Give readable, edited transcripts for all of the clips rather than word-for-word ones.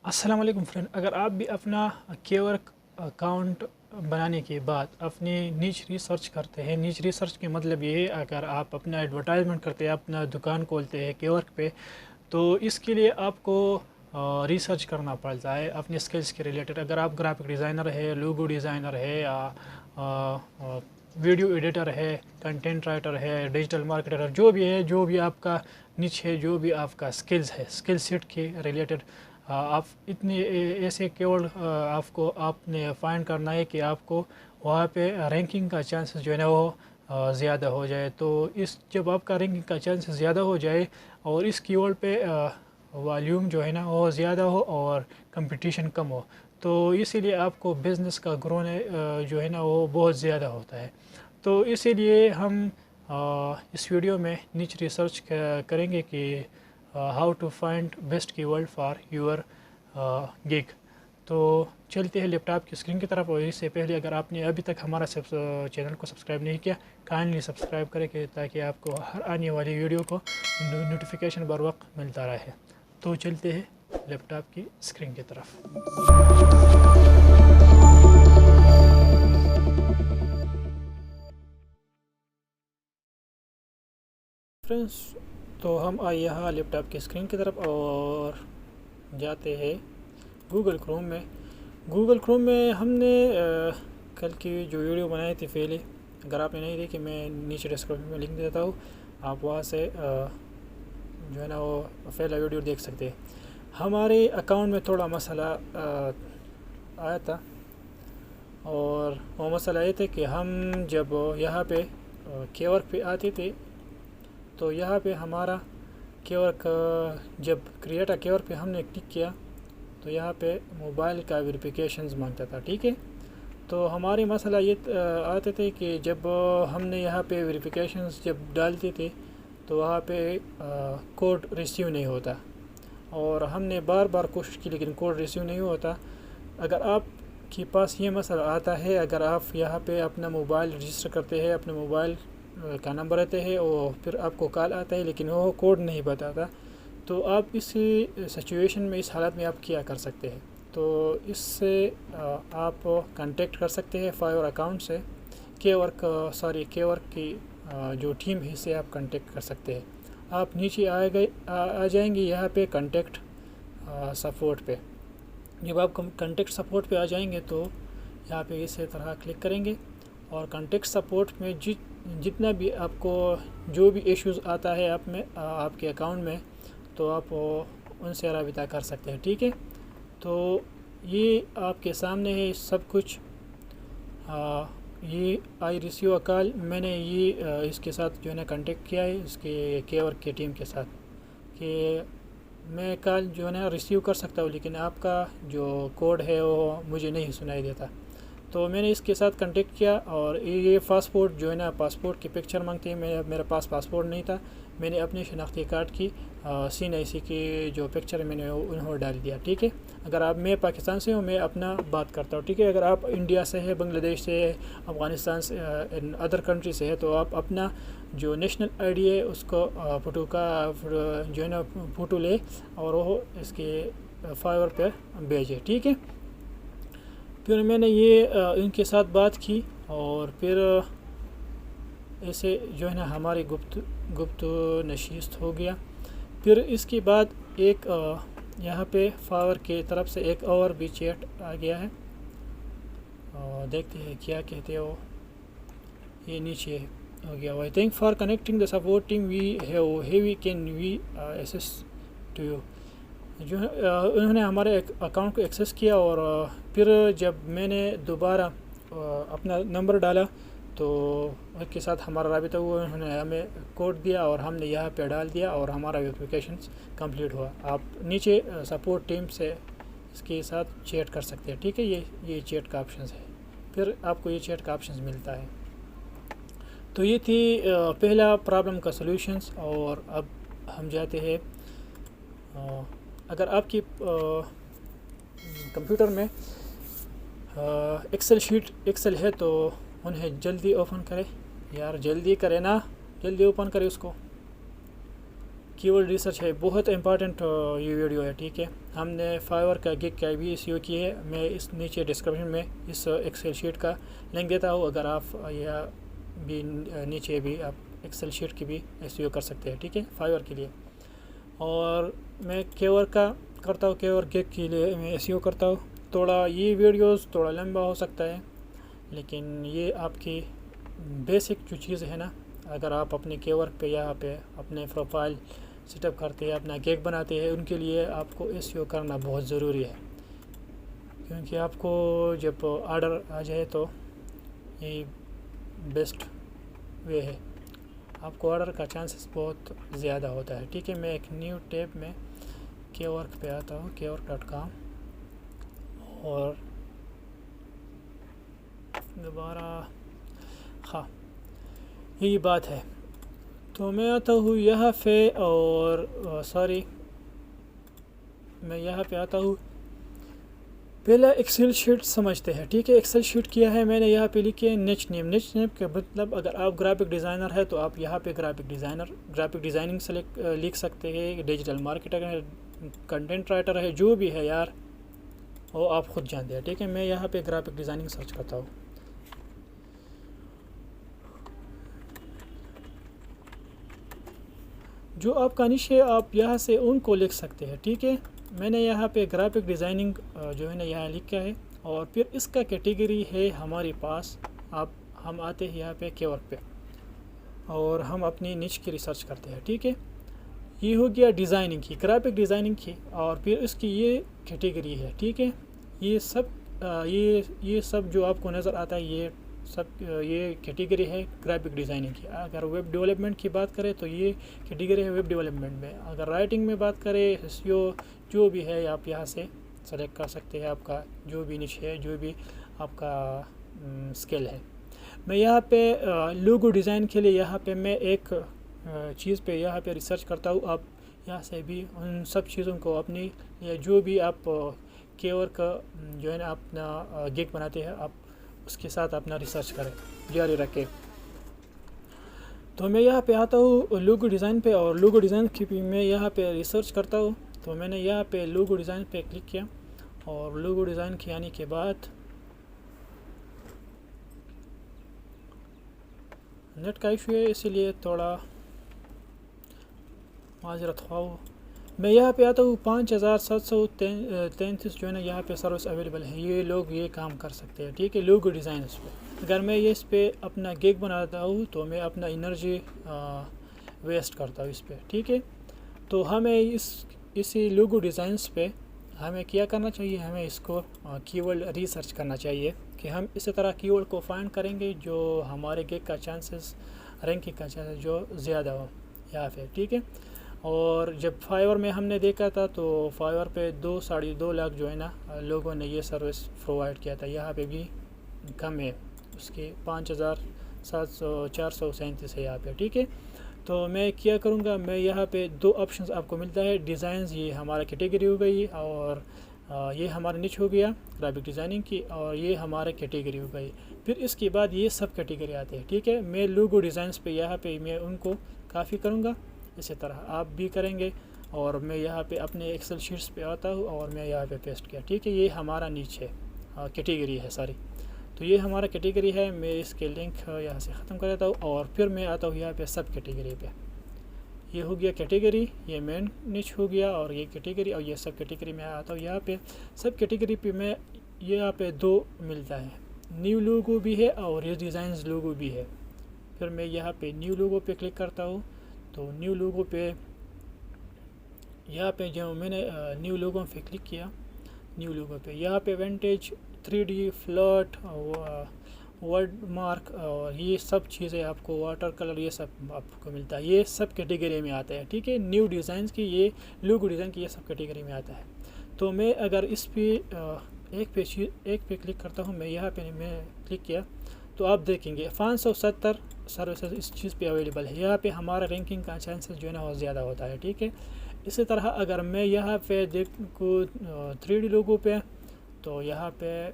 अस्सलाम वालेकुम फ्रेंड, अगर आप भी अपना केवर्क अकाउंट बनाने के बाद अपनी नीच रिसर्च करते हैं। नीच रिसर्च के मतलब ये है, अगर आप अपना एडवर्टाइजमेंट करते हैं, अपना दुकान खोलते हैं केवर्क पे, तो इसके लिए आपको रिसर्च करना पड़ता है अपने स्किल्स के रिलेटेड। अगर आप ग्राफिक डिज़ाइनर है, लोगो डिज़ाइनर है, या वीडियो एडिटर है, कंटेंट राइटर है, डिजिटल मार्केटर, जो भी है, जो भी आपका निच है, जो भी आपका स्किल्स है, स्किल सेट के रिलेटेड आप इतने ऐसे केवल आपको आपने फाइंड करना है कि आपको वहाँ पे रैंकिंग का चांसेस जो है ना वो ज़्यादा हो जाए। तो इस जब आपका रैंकिंग का चांसेस ज़्यादा हो जाए और इस कीवर्ड पे वॉल्यूम जो है ना वो ज़्यादा हो और कंपटीशन कम हो, तो इसीलिए आपको बिज़नेस का ग्रोने जो है ना वो बहुत ज़्यादा होता है। तो इसीलिए हम इस वीडियो में नीच रिसर्च करेंगे कि how to find best keyword for your gig. तो चलते हैं लैपटॉप की स्क्रीन की तरफ। और इससे पहले अगर आपने अभी तक हमारा चैनल को सब्सक्राइब नहीं किया, काइंडली सब्सक्राइब करें कि ताकि आपको हर आने वाली वीडियो को नोटिफिकेशन बर वक्त मिलता रहे। तो चलते हैं लैपटॉप की स्क्रीन की तरफ। फ्रेंड्स, तो हम आए यहाँ लैपटॉप की स्क्रीन की तरफ और जाते हैं गूगल क्रोम में। गूगल क्रोम में हमने कल की जो वीडियो बनाई थी पहले, अगर आपने नहीं देखी मैं नीचे डिस्क्रिप्शन में लिंक देता हूँ, आप वहाँ से जो है ना वो पहला वीडियो देख सकते हैं। हमारे अकाउंट में थोड़ा मसला आया था, और वो मसला ये था कि हम जब यहाँ पे केवर्क पे आते थे, तो यहाँ पे हमारा केवर्क जब क्रिएट अ केवर्क पे हमने क्लिक किया तो यहाँ पे मोबाइल का वेरिफिकेशंस मांगता था। ठीक है, तो हमारी मसला ये आते थे कि जब हमने यहाँ पे वेरिफिकेशंस जब डालते थे तो वहाँ पे कोड रिसीव नहीं होता, और हमने बार बार कोशिश की लेकिन कोड रिसीव नहीं होता। अगर आप के पास ये मसला आता है, अगर आप यहाँ पे अपना मोबाइल रजिस्टर करते हैं, अपने मोबाइल का नंबर रहते हैं और फिर आपको कॉल आता है लेकिन वो कोड नहीं बताता, तो आप इस सिचुएशन में, इस हालत में आप क्या कर सकते हैं। तो इससे आप कांटेक्ट कर सकते हैं फाइवर अकाउंट से केवर्क की जो टीम है इससे आप कांटेक्ट कर सकते हैं। आप नीचे आ जाएंगे यहाँ पे कांटेक्ट सपोर्ट पे। जब आप कांटेक्ट सपोर्ट पे आ जाएंगे तो यहाँ पे इसी तरह क्लिक करेंगे और कांटेक्ट सपोर्ट में जितना भी आपको जो भी इश्यूज़ आता है आपके अकाउंट में, तो आप उनसे राबिता कर सकते हैं। ठीक है, तो ये आपके सामने है सब कुछ। ये आई रिसीव अ कॉल, मैंने ये इसके साथ जो है ना कांटेक्ट किया है, इसके केवर्क की टीम के साथ, कि मैं कॉल जो है ना रिसीव कर सकता हूँ लेकिन आपका जो कोड है वो मुझे नहीं सुनाई देता। तो मैंने इसके साथ कांटेक्ट किया और ये पासपोर्ट जो है ना, पासपोर्ट की पिक्चर मांगते हैं। मेरे पास पासपोर्ट नहीं था, मैंने अपने शनाख्ती कार्ड की CNIC की जो पिक्चर है मैंने उन्होंने डाल दिया। ठीक है, अगर आप, मैं पाकिस्तान से हूँ, मैं अपना बात करता हूँ। ठीक है, अगर आप इंडिया से है, बांग्लादेश से है, अफ़गानिस्तान से, अदर कंट्री से है, तो आप अपना जो नेशनल ID है उसको फ़ोटो का जो है ना फ़ोटो ले और वो इसके फाइवर पे भेजे। ठीक है, फिर मैंने ये इनके साथ बात की और फिर ऐसे जो है ना हमारी गुप्त नशीस्त हो गया। फिर इसके बाद एक यहाँ पे फावर के तरफ से एक और भी चैट आ गया है, देखते हैं क्या कहते हो। ये नीचे हो गया, I thank for connecting the support team, we have heavy can we access to you. जो है उन्होंने हमारे अकाउंट को एक्सेस किया और फिर जब मैंने दोबारा अपना नंबर डाला तो उनके साथ हमारा राबिता हुआ, उन्होंने हमें कोड दिया और हमने यहाँ पे डाल दिया और हमारा वेरिफिकेशन कंप्लीट हुआ। आप नीचे सपोर्ट टीम से इसके साथ चैट कर सकते हैं। ठीक है, ये चैट का ऑप्शन है, फिर आपको ये चैट का ऑप्शन मिलता है। तो ये थी पहला प्रॉब्लम का सॉल्यूशंस। और अब हम जाते हैं, अगर आपकी कंप्यूटर में एक्सेल है तो उन्हें जल्दी ओपन करें। यार जल्दी करें ना, जल्दी ओपन करें उसको। कीवर्ड रिसर्च है, बहुत इंपॉर्टेंट ये वीडियो है, ठीक है। हमने फाइवर का गिग का भी एसईओ किया है। मैं इस नीचे डिस्क्रिप्शन में इस एक्सेल शीट का लिंक देता हूँ, अगर आप या भी नीचे भी आप एक्सेल शीट की भी एसईओ कर सकते हैं, ठीक है, फाइवर के लिए। और मैं कीवर्ड का करता हूँ, कीवर्ड गिग के लिए मैं एसईओ करता हूँ। थोड़ा ये वीडियोस थोड़ा लंबा हो सकता है, लेकिन ये आपकी बेसिक जो चीज़ है ना, अगर आप अपने कीवर्ड पे यहाँ पे अपने प्रोफाइल सेटअप करते हैं, अपना गिग बनाते हैं, उनके लिए आपको एसईओ करना बहुत ज़रूरी है। क्योंकि आपको जब ऑर्डर आ जाए तो ये बेस्ट वे है, आपको ऑर्डर का चांसेस बहुत ज़्यादा होता है, ठीक है। मैं एक न्यू टैब में कीवर्ड पे आता हूँ, keyword.com, और दोबारा हाँ यही बात है। तो मैं आता हूँ यहाँ पे, और सॉरी मैं यहाँ पे आता हूँ। पहला एक्सेल शीट समझते हैं, ठीक है। एक्सेल शीट किया है मैंने, यहाँ पे लिखे निच नेम। निच नेम का मतलब अगर आप ग्राफिक डिज़ाइनर है तो आप यहाँ पे ग्राफिक डिज़ाइनिंग सेलेक्ट लिख सकते हैं। डिजिटल मार्केटर है, कंटेंट राइटर है, जो भी है यार वो आप खुद जानते हैं, ठीक है। मैं यहाँ पे ग्राफिक डिज़ाइनिंग सर्च करता हूँ। जो आपका निश है आप यहाँ से उनको लिख सकते हैं, ठीक है। मैंने यहाँ पे ग्राफिक डिज़ाइनिंग जो है ना यहाँ लिखा है, और फिर इसका कैटेगरी है हमारे पास। हम आते हैं यहाँ पे कीवर्ड पे, और हम अपनी निश की रिसर्च करते हैं, ठीक है। ये हो गया डिज़ाइनिंग की, ग्राफिक डिज़ाइनिंग की, और फिर इसकी ये कैटेगरी है, ठीक है। ये सब जो आपको नज़र आता है ये कैटेगरी है ग्राफिक डिज़ाइनिंग की। अगर वेब डेवलपमेंट की बात करें तो ये कैटेगरी है वेब डेवलपमेंट में। अगर राइटिंग में बात करें, एसईओ जो भी है आप यहाँ से सेलेक्ट कर सकते हैं, आपका जो भी निश है, जो भी आपका स्किल है। मैं यहाँ पे लोगो डिज़ाइन के लिए यहाँ पे मैं एक चीज़ पे यहाँ पे रिसर्च करता हूँ। आप यहाँ से भी उन सब चीज़ों को अपनी, या जो भी आप कीवर्ड का जो है ना अपना गिग बनाते हैं, आप उसके साथ अपना रिसर्च करें, जारी रखें। तो मैं यहाँ पे आता हूँ लोगो डिज़ाइन पे, और लोगो डिज़ाइन की भी मैं यहाँ पे रिसर्च करता हूँ। तो मैंने यहाँ पे लोगो डिज़ाइन पे क्लिक किया, और लोगो डिज़ाइन के आने के बाद नेट का इशू है, इसीलिए थोड़ा माजरत ख्वाह। मैं यहाँ पे आता हूँ 5733 जो है ना यहाँ पे सर्विस अवेलेबल है। ये लोग ये काम कर सकते हैं, ठीक है, लोगो डिज़ाइन इस पर। अगर मैं ये इस पर अपना गिग बनाता हूँ तो मैं अपना एनर्जी वेस्ट करता हूँ इस पर, ठीक है। तो हमें इसी लोगो डिज़ाइंस पे हमें क्या करना चाहिए, हमें इसको कीवर्ड रिसर्च करना चाहिए, कि हम इसी तरह कीवर्ड को फाइंड करेंगे जो हमारे गिग का चांसेस, रैंकिंग का चांसेस जो ज़्यादा हो यहाँ पे, ठीक है। और जब फाइवर में हमने देखा था तो फाइवर पे 2-2.5 लाख जो है ना लोगों ने ये सर्विस प्रोवाइड किया था। यहाँ पे भी कम है, उसके 5,437 है यहाँ पे, ठीक है। तो मैं क्या करूँगा, मैं यहाँ पे 2 ऑप्शंस आपको मिलता है। डिज़ाइंस, ये हमारा कैटेगरी हो गई, और ये हमारा निच हो गया ग्राफिक डिज़ाइनिंग की, और ये हमारा कैटेगरी हो गई। फिर इसके बाद ये सब कैटेगरी आते हैं, ठीक है। मैं लोगो डिज़ाइंस पे यहाँ पे मैं उनको काफ़ी करूँगा, इसी तरह आप भी करेंगे। और मैं यहाँ पे अपने एक्सेल शीट्स पे आता हूँ, और मैं यहाँ पे पेस्ट किया, ठीक है। ये हमारा नीच है, कैटेगरी है सारी। तो ये हमारा कैटेगरी है। मैं इसके लिंक यहाँ से ख़त्म कर देता हूँ, और फिर मैं आता हूँ यहाँ पे सब कैटेगरी पे। ये हो गया कैटेगरी, ये मेन निच हो गया, और ये कैटेगरी, और ये सब कैटेगरी में आता हूँ यहाँ पे। सब कैटेगरी पे मैं यहाँ पे 2 मिलता है, न्यू लोगो भी है और ये डिज़ाइंस लोगो भी है। फिर मैं यहाँ पे न्यू लोगो पे क्लिक करता हूँ। तो न्यू लोगो पे यहाँ पे जो मैंने न्यू लोगो पे क्लिक किया, न्यू लोगो पे यहाँ पे vintage, 3D, flirt, word mark, और ये सब चीज़ें आपको, वाटर कलर, ये सब आपको मिलता है। ये सब कैटेगरी में आता है, ठीक है। न्यू डिज़ाइंस की, ये लोगो डिज़ाइन की, ये सब कैटेगरी में आता है। तो मैं अगर इस पे एक पे क्लिक करता हूँ, मैं यहाँ पे मैं क्लिक किया तो आप देखेंगे 570 सर्विसेज इस चीज़ पे अवेलेबल है। यहाँ पे हमारा रैंकिंग का चांसेस जो है ना वो ज़्यादा होता है, ठीक है। इसी तरह अगर मैं यहाँ पे देखूँ 3D लोगो पे, तो यहाँ पे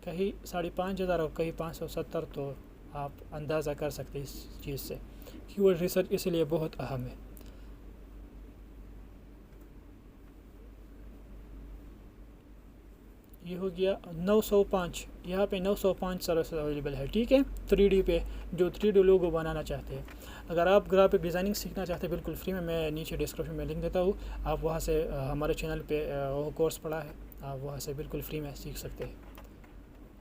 कहीं 5,500 और कहीं 570, तो आप अंदाज़ा कर सकते हैं इस चीज़ से। कीवर्ड रिसर्च इसलिए बहुत अहम है। ये हो गया 905, यहाँ पे 905 सर्विस अवेलेबल है, ठीक है। 3D पे जो 3D लोगो बनाना चाहते हैं, अगर आप ग्राफिक डिज़ाइनिंग सीखना चाहते हैं बिल्कुल फ्री में, मैं नीचे डिस्क्रिप्शन में लिंक देता हूँ, आप वहाँ से हमारे चैनल पे वो कोर्स पढ़ा है, आप वहाँ से बिल्कुल फ्री में सीख सकते हैं।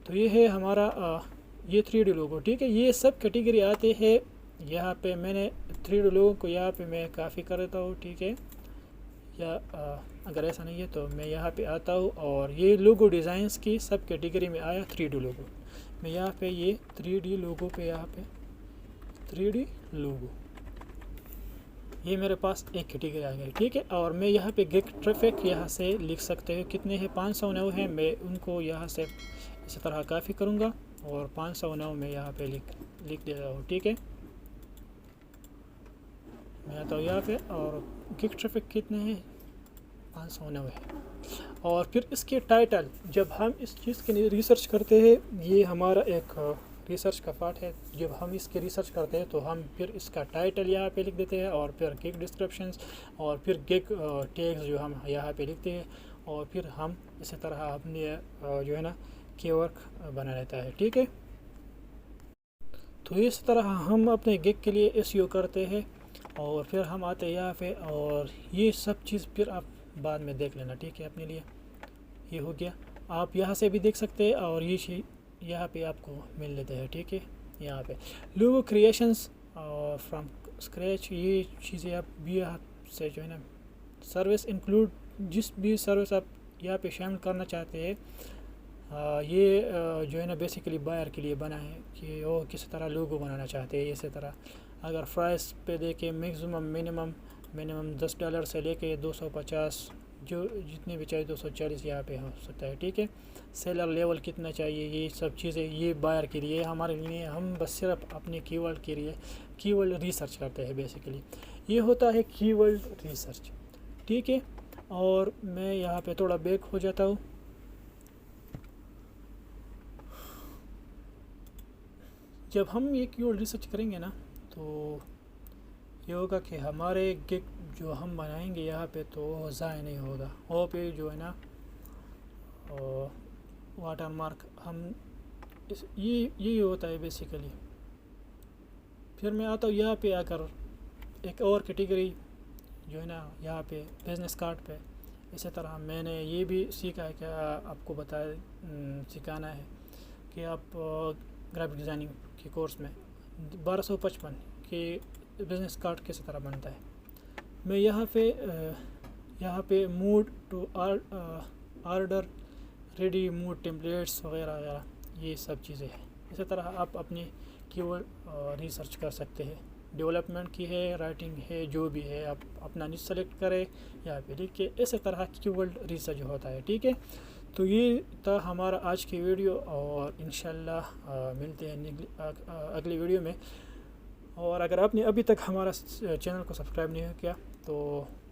तो ये है हमारा ये 3D लोगो, ठीक है। ये सब कैटेगरी आते हैं यहाँ पे, मैंने 3D लोगों को यहाँ पे मैं काफ़ी कर देता हूँ, ठीक है। या अगर ऐसा नहीं है तो मैं यहाँ पे आता हूँ और ये लोगो डिज़ाइंस की सब कैटेगरी में आया 3D लोगो। मैं यहाँ पे ये 3D लोगो पे, यहाँ पे 3D लोगो, ये मेरे पास एक कैटेगरी आ गई, ठीक है। और मैं यहाँ पे गेट ट्रैफिक यहाँ से लिख सकते हो कितने हैं, 509 है। मैं उनको यहाँ से इसी तरह काफ़ी करूँगा और 509 में यहाँ पे लिख देता हूँ, ठीक है। मैं आता हूँ यहाँ पे और गेट ट्रैफिक कितने हैं, 509 है। और फिर इसके टाइटल, जब हम इस चीज़ के लिए रिसर्च करते हैं, ये हमारा एक रिसर्च का पार्ट है, जब हम इसके रिसर्च करते हैं तो हम फिर इसका टाइटल यहाँ पे लिख देते हैं और फिर गिग डिस्क्रिप्शंस और फिर गिग टैग्स जो हम यहाँ पे लिखते हैं और फिर हम इसी तरह अपने जो है ना कीवर्ड बना लेता है, ठीक है। तो इस तरह हम अपने गिग के लिए एसईओ करते हैं और फिर हम आते हैं यहाँ पे और ये सब चीज़ फिर आप बाद में देख लेना, ठीक है। अपने लिए ये हो गया, आप यहाँ से भी देख सकते हैं और ये चीज़ यहाँ पे आपको मिल लेते हैं, ठीक है। यहाँ पे लोगो क्रिएशंस फ्रॉम स्क्रैच, ये चीज़ें आप भी यहाँ से जो है ना सर्विस इंक्लूड, जिस भी सर्विस आप यहाँ पे शामिल करना चाहते हैं, ये जो है ना बेसिकली बायर के लिए बना है कि वो किस तरह लोगो बनाना चाहते हैं। इसी तरह अगर प्राइस पे देखें, मैक्सिमम मिनिमम $10 से लेके 250, जो जितने भी चाहिए 240 यहाँ पे हो सकता है, ठीक है। सेलर लेवल कितना चाहिए, ये सब चीज़ें ये बायर के लिए, हमारे लिए हम बस सिर्फ अपने कीवर्ड के लिए कीवर्ड रिसर्च करते हैं बेसिकली। ये होता है कीवर्ड रिसर्च, ठीक है। और मैं यहाँ पे थोड़ा बैक हो जाता हूँ। जब हम ये कीवर्ड रिसर्च करेंगे ना तो ये होगा कि हमारे गिग जो हम बनाएंगे यहाँ पे तो ज़ाया नहीं होगा, वो पे जो है ना वाटर मार्क हम ये होता है बेसिकली। फिर मैं आता हूँ यहाँ पे आकर एक और कैटेगरी जो है ना यहाँ पे बिजनेस कार्ड पे, इसी तरह मैंने ये भी सीखा है कि आपको सिखाना है कि आप ग्राफिक डिज़ाइनिंग के कोर्स में 1255 के बिजनेस कार्ड किस तरह बनता है। मैं यहाँ पे mood to order ready mood templates वगैरह वगैरह ये सब चीज़ें हैं। इसी तरह आप अपनी कीवर्ड रिसर्च कर सकते हैं, डेवलपमेंट की है, राइटिंग है, जो भी है आप अपना निश सेलेक्ट करें यहाँ पे लिख के, इसी तरह कीवर्ड रिसर्च होता है, ठीक है। तो ये था हमारा आज की वीडियो और इंशाल्लाह मिलते हैं अगली वीडियो में। और अगर आपने अभी तक हमारा चैनल को सब्सक्राइब नहीं किया तो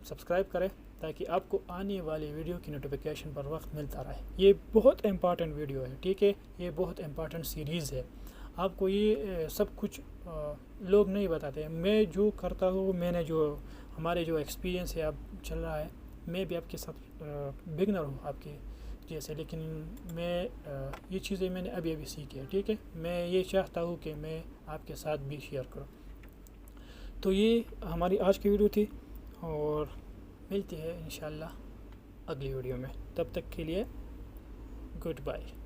सब्सक्राइब करें ताकि आपको आने वाली वीडियो की नोटिफिकेशन पर वक्त मिलता रहे। ये बहुत इम्पॉर्टेंट वीडियो है, ठीक है, ये बहुत इम्पॉर्टेंट सीरीज़ है। आपको ये सब कुछ लोग नहीं बताते हैं। मैं जो करता हूँ, मैंने जो हमारे जो एक्सपीरियंस है अब चल रहा है, मैं भी आपके साथ बिगनर हूँ आपके जैसे, लेकिन मैं ये चीज़ें मैंने अभी सीखी है, ठीक है। मैं ये चाहता हूँ कि मैं आपके साथ भी शेयर करूँ। तो ये हमारी आज की वीडियो थी और मिलती है इंशाल्लाह अगली वीडियो में। तब तक के लिए गुड बाय।